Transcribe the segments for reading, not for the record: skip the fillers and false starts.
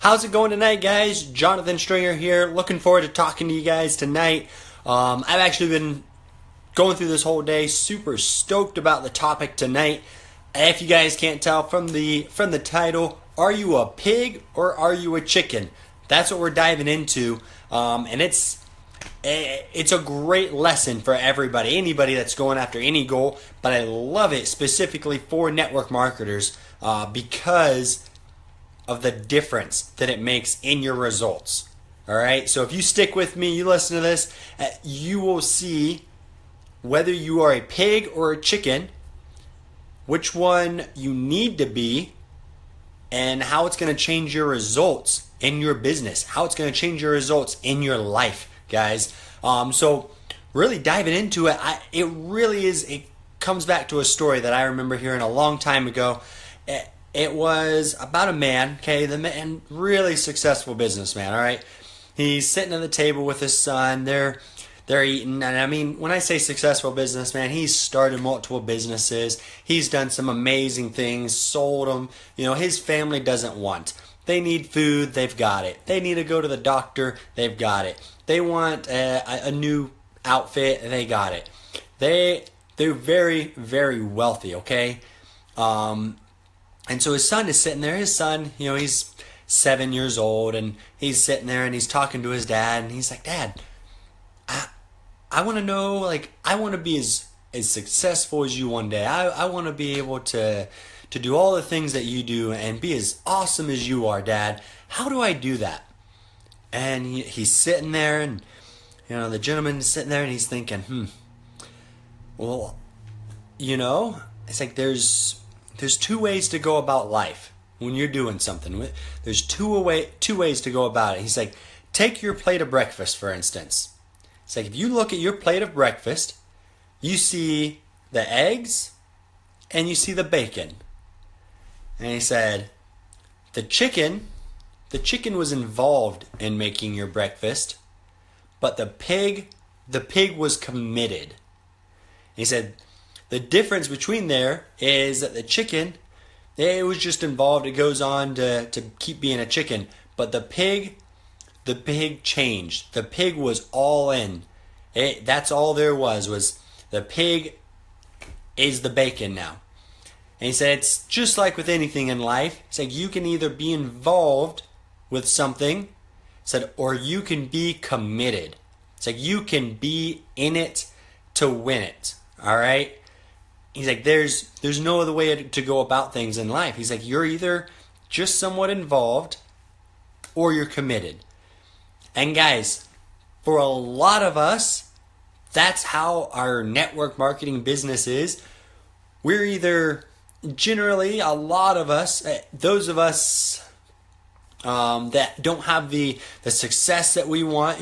How's it going tonight, guys? Jonathan Stringer here. Looking forward to talking to you guys tonight. I've actually been going through this whole day, super stoked about the topic tonight. If you guys can't tell from the title, are you a pig or are you a chicken? That's what we're diving into, and it's a great lesson for everybody, anybody that's going after any goal. But I love it specifically for network marketers because of the difference that it makes in your results. All right, so if you stick with me, you listen to this, you will see whether you are a pig or a chicken, which one you need to be, and how it's going to change your results in your business, how it's going to change your results in your life, guys. So really diving into it, it comes back to a story that I remember hearing a long time ago. It was about a man, okay, the man, really successful businessman, all right? He's sitting at the table with his son, they're eating, and I mean, when I say successful businessman, he's started multiple businesses, he's done some amazing things, sold them, his family doesn't want. They need food, they've got it. They need to go to the doctor, they've got it. They want a new outfit, they got it. They're very, very wealthy, okay? And so his son is sitting there. His son, he's 7 years old, and he's sitting there and he's talking to his dad, and he's like, "Dad, I want to know, I want to be as successful as you one day. I want to be able to do all the things that you do and be as awesome as you are, Dad. How do I do that?" And he's sitting there, and the gentleman is sitting there, and he's thinking, well, it's like there's two ways to go about life when you're doing something. There's two ways to go about it. He's like, take your plate of breakfast, for instance. It's like, if you look at your plate of breakfast, you see the eggs and you see the bacon. And he said, the chicken was involved in making your breakfast, but the pig was committed. And he said, the difference between there is that the chicken, it was just involved. It goes on to keep being a chicken. But the pig changed. The pig was all in. That's all there was the pig is the bacon now. And he said it's just like with anything in life. It's like you can either be involved with something, or you can be committed. It's like you can be in it to win it. All right? He's like, there's no other way to go about things in life. He's like, you're either just somewhat involved or you're committed. And guys, for a lot of us, that's how our network marketing business is. We're either, generally, a lot of us, those of us that don't have the success that we want,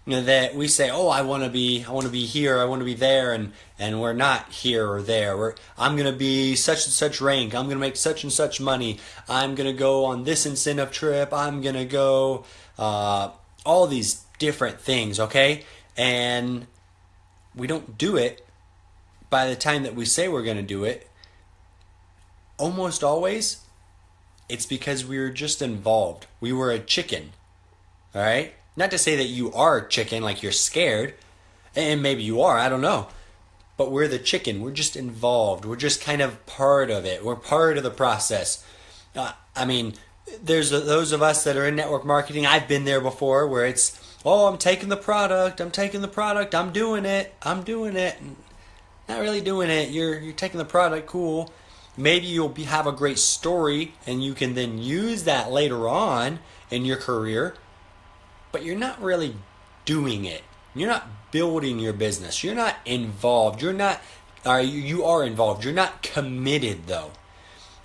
that we say, oh, I want to be here, I want to be there, and we're not here or there. I'm going to be such and such rank, I'm going to make such and such money, I'm going to go on this incentive trip, I'm going to go all these different things, okay? And we don't do it by the time that we say we're going to do it. Almost always, it's because we were just involved. We were a chicken, all right? Not to say that you are a chicken, like you're scared, and maybe you are, I don't know. But we're the chicken. We're just involved. We're just kind of part of it. We're part of the process. There's those of us that are in network marketing. I've been there before, where it's, oh, I'm taking the product, I'm doing it. Not really doing it. You're taking the product, cool. Maybe you'll have a great story, and you can then use that later on in your career. But you're not really doing it. You're not building your business. You're not involved. You are involved. You're not committed, though.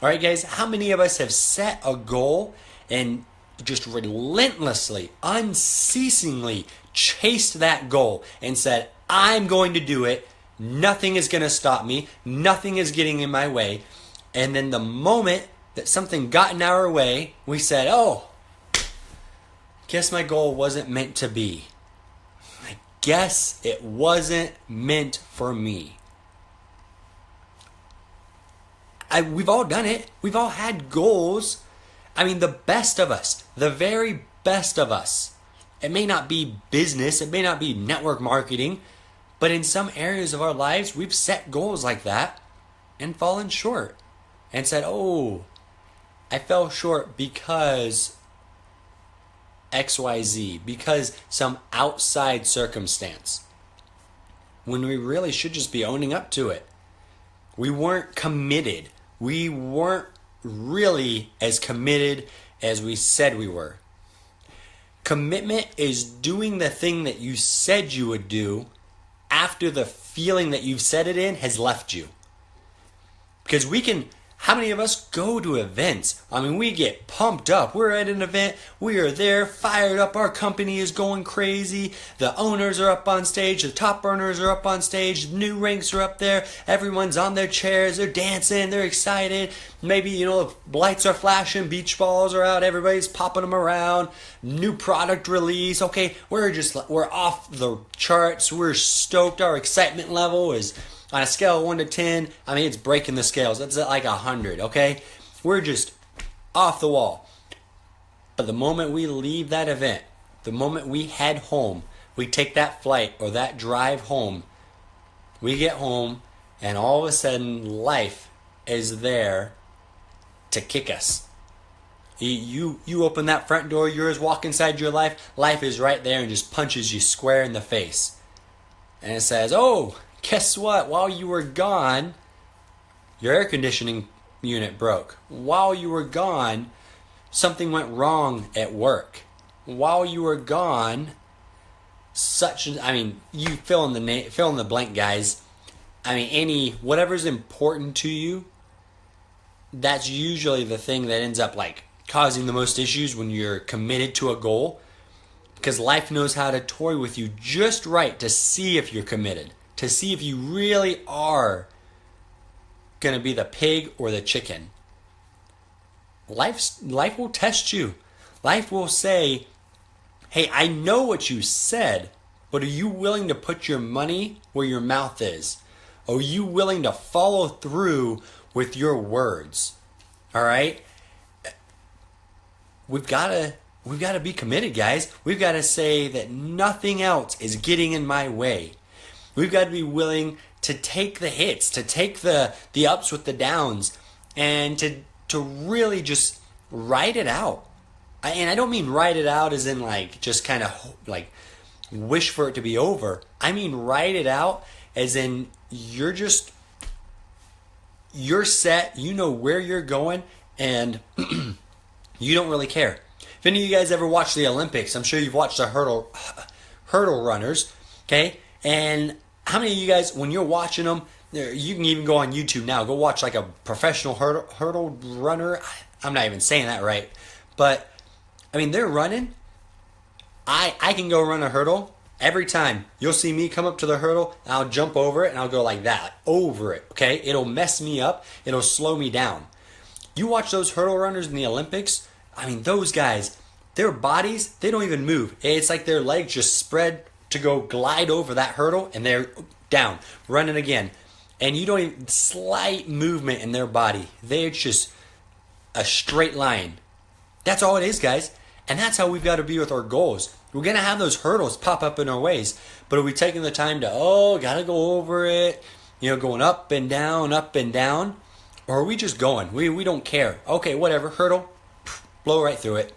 All right, guys, how many of us have set a goal and just relentlessly, unceasingly chased that goal and said, I'm going to do it. Nothing is going to stop me. Nothing is getting in my way. And then the moment that something got in our way, we said, oh, guess my goal wasn't meant to be. I guess it wasn't meant for me. We've all done it. We've all had goals I mean, the best of us, the very best of us. It may not be business, it may not be network marketing, but in some areas of our lives, we've set goals like that and fallen short and said, oh, I fell short because XYZ, because some outside circumstance. When we really should just be owning up to it. We weren't committed. We weren't really as committed as we said we were. Commitment is doing the thing that you said you would do after the feeling that you've set it in has left you. Because how many of us go to events? I mean, we get pumped up. We're at an event. We are there, fired up. Our company is going crazy. The owners are up on stage. The top earners are up on stage. New ranks are up there. Everyone's on their chairs. They're dancing. They're excited. Maybe, the lights are flashing. Beach balls are out. Everybody's popping them around. New product release. Okay, we're off the charts. We're stoked. Our excitement level is on a scale of 1 to 10, I mean, it's breaking the scales. It's at like 100, okay? We're just off the wall. But the moment we leave that event, the moment we head home, we take that flight or that drive home, we get home, and all of a sudden, life is there to kick us. You open that front door, yours, walk inside your life, life is right there and just punches you square in the face. And it says, oh, guess what? While you were gone, your air conditioning unit broke. While you were gone, something went wrong at work. While you were gone, you fill in the blank, guys. I mean, whatever's important to you, that's usually the thing that ends up like causing the most issues when you're committed to a goal. Because life knows how to toy with you just right to see if you're committed. To see if you really are going to be the pig or the chicken. Life will test you. Life will say, hey, I know what you said, but are you willing to put your money where your mouth is? Are you willing to follow through with your words? All right? We've got to be committed, guys. We've got to say that nothing else is getting in my way. We've got to be willing to take the hits, to take the ups with the downs, and to really just ride it out. And I don't mean ride it out as in like just kind of like wish for it to be over. I mean ride it out as in you're set, you know where you're going, and you don't really care. If any of you guys ever watched the Olympics, I'm sure you've watched the hurdle runners, okay? And how many of you guys, when you're watching them, you can even go on YouTube now. Go watch like a professional hurdle runner. I'm not even saying that right. But, I mean, they're running. I can go run a hurdle. Every time you'll see me come up to the hurdle, and I'll jump over it, and I'll go like that, over it, okay? It'll mess me up. It'll slow me down. You watch those hurdle runners in the Olympics, I mean, those guys, their bodies, they don't even move. It's like their legs just spread to go glide over that hurdle, and they're down, running again. And you don't even, slight movement in their body. They're just a straight line. That's all it is, guys. And that's how we've got to be with our goals. We're going to have those hurdles pop up in our ways. But are we taking the time to, got to go over it, going up and down, or are we just going? We don't care. Okay, whatever, hurdle, blow right through it.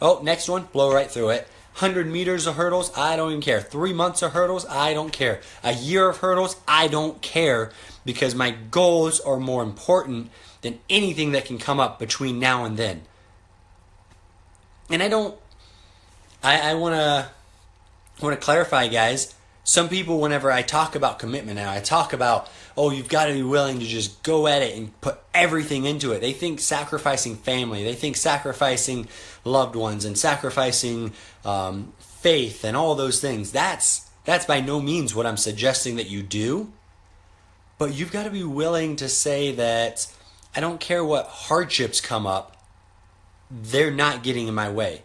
Oh, next one, blow right through it. 100 meters of hurdles, I don't even care. 3 months of hurdles, I don't care. A year of hurdles, I don't care, because my goals are more important than anything that can come up between now and then. And I want to clarify, guys. Some people, whenever I talk about commitment now, I talk about, you've got to be willing to just go at it and put everything into it. They think sacrificing family, they think sacrificing loved ones and sacrificing faith and all those things. That's by no means what I'm suggesting that you do. But you've got to be willing to say that I don't care what hardships come up, they're not getting in my way.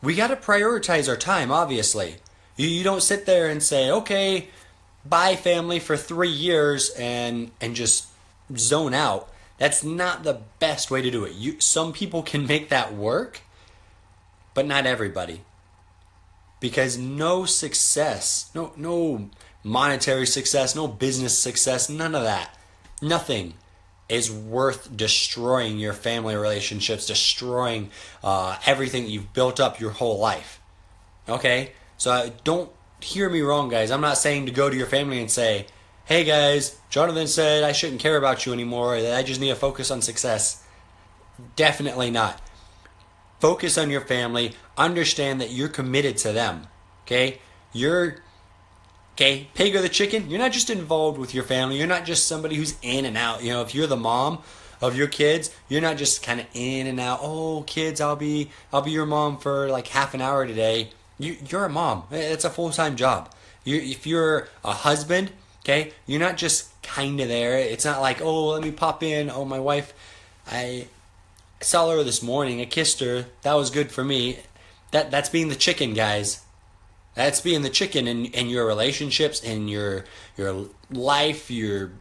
We got to prioritize our time, obviously. You don't sit there and say, okay, bye family for 3 years and just zone out. That's not the best way to do it. Some people can make that work, but not everybody. Because no success, no monetary success, no business success, none of that, nothing is worth destroying your family relationships, destroying everything you've built up your whole life. Okay? So don't hear me wrong, guys. I'm not saying to go to your family and say, hey guys, Jonathan said I shouldn't care about you anymore, that I just need to focus on success. Definitely not. Focus on your family. Understand that you're committed to them. Okay? Pig or the chicken, you're not just involved with your family. You're not just somebody who's in and out. If you're the mom of your kids, you're not just kind of in and out. Oh, kids, I'll be your mom for like half an hour today. You're a mom. It's a full-time job. If you're a husband, okay, you're not just kind of there. It's not like, oh, let me pop in. Oh, my wife, I saw her this morning. I kissed her. That was good for me. That's being the chicken, guys. That's being the chicken in your relationships, in your life, your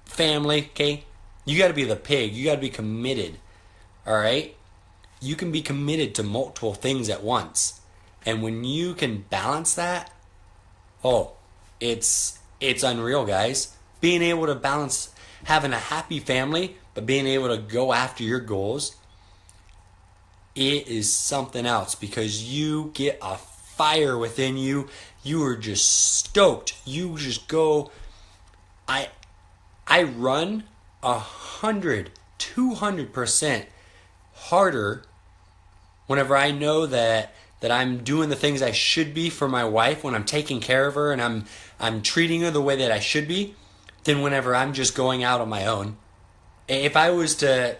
family, okay? You got to be the pig. You got to be committed, all right? You can be committed to multiple things at once. And when you can balance that, oh, it's unreal, guys. Being able to balance having a happy family, but being able to go after your goals, it is something else because you get a fire within you. You are just stoked. You just go. I run 200% harder whenever I know that I'm doing the things I should be for my wife, when I'm taking care of her and I'm treating her the way that I should be, than whenever I'm just going out on my own. If I was to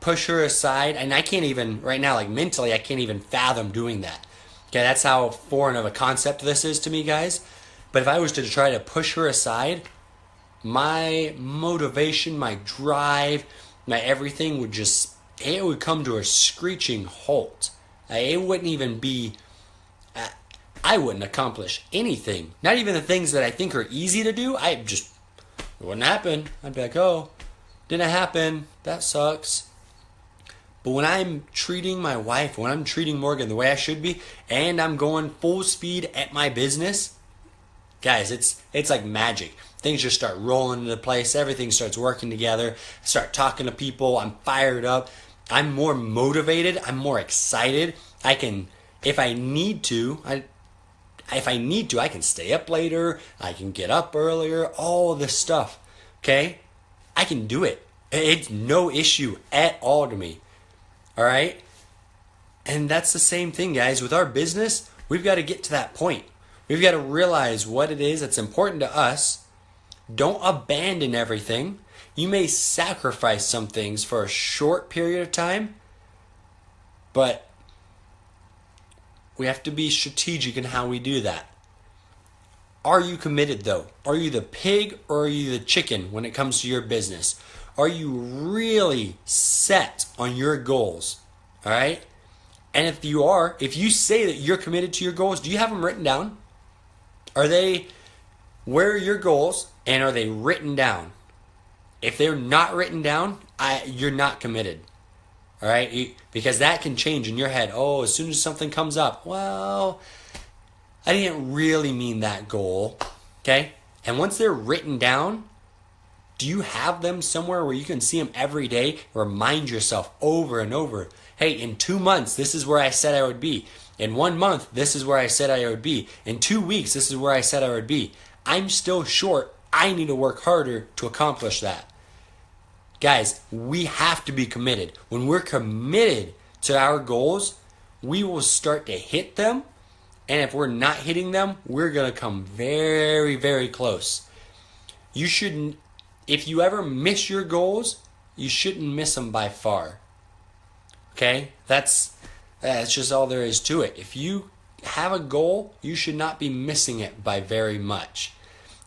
push her aside, and I can't even right now, like mentally, I can't even fathom doing that. Okay, that's how foreign of a concept this is to me, guys. But if I was to try to push her aside, my motivation, my drive, my everything it would come to a screeching halt. It wouldn't even be, I wouldn't accomplish anything. Not even the things that I think are easy to do. It wouldn't happen. I'd be like, oh, didn't happen. That sucks. But when I'm treating my wife, when I'm treating Morgan the way I should be, and I'm going full speed at my business, guys, it's like magic. Things just start rolling into place. Everything starts working together. I start talking to people. I'm fired up. I'm more motivated. I'm more excited. I can, if I need to, I can stay up later. I can get up earlier. All of this stuff. Okay? I can do it. It's no issue at all to me. All right? And that's the same thing, guys. With our business, we've got to get to that point. We've got to realize what it is that's important to us. Don't abandon everything. You may sacrifice some things for a short period of time, but we have to be strategic in how we do that. Are you committed, though? Are you the pig or are you the chicken when it comes to your business? Are you really set on your goals? All right? And if you say that you're committed to your goals, do you have them written down? Where are your goals, and are they written down? If they're not written down, you're not committed. All right? Because that can change in your head. Oh, as soon as something comes up, well, I didn't really mean that goal. Okay? And once they're written down, do you have them somewhere where you can see them every day? Remind yourself over and over. Hey, in 2 months, this is where I said I would be. In 1 month, this is where I said I would be. In 2 weeks, this is where I said I would be. I'm still short. I need to work harder to accomplish that. Guys, we have to be committed. When we're committed to our goals, we will start to hit them. And if we're not hitting them, we're going to come very, very close. If you ever miss your goals, you shouldn't miss them by far. Okay? That's just all there is to it. If you have a goal, you should not be missing it by very much.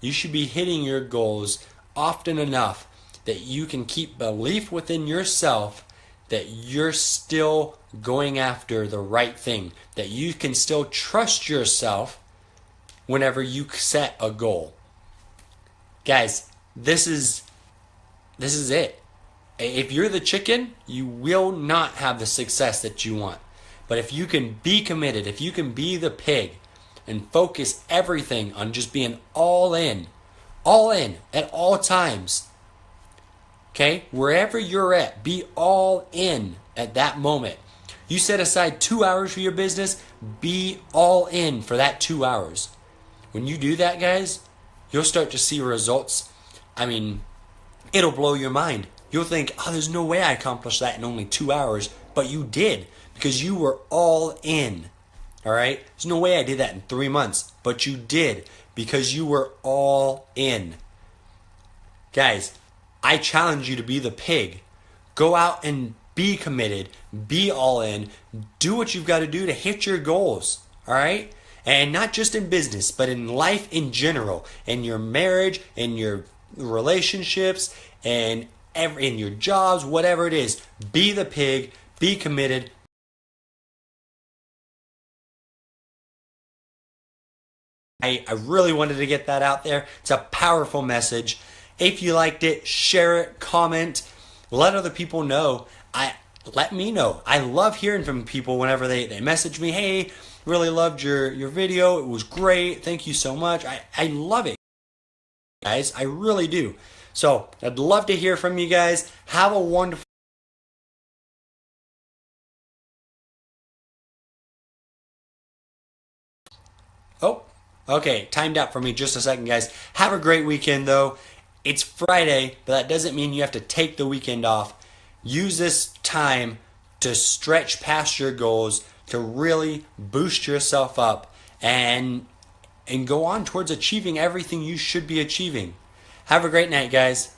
You should be hitting your goals often enough that you can keep belief within yourself that you're still going after the right thing, that you can still trust yourself whenever you set a goal. Guys, this is it. If you're the chicken, you will not have the success that you want. But if you can be committed, if you can be the pig and focus everything on just being all in at all times, okay, wherever you're at, be all in at that moment. You set aside 2 hours for your business, be all in for that 2 hours. When you do that, guys, you'll start to see results. I mean, it'll blow your mind. You'll think, oh, there's no way I accomplished that in only 2 hours. But you did, because you were all in. All right? There's no way I did that in 3 months. But you did, because you were all in. Guys, I challenge you to be the pig. Go out and be committed. Be all in. Do what you've got to do to hit your goals. All right? And not just in business, but in life in general. In your marriage, in your relationships, and in your jobs, whatever it is. Be the pig. Be committed. I really wanted to get that out there. It's a powerful message. If you liked it, share it, comment, let other people know. Let me know. I love hearing from people whenever they message me, hey, really loved your video. It was great. Thank you so much. I love it, guys. I really do. So I'd love to hear from you guys. Have a wonderful Oh, okay. Timed out for me just a second, guys. Have a great weekend, though. It's Friday, but that doesn't mean you have to take the weekend off. Use this time to stretch past your goals, to really boost yourself up, and go on towards achieving everything you should be achieving. Have a great night, guys.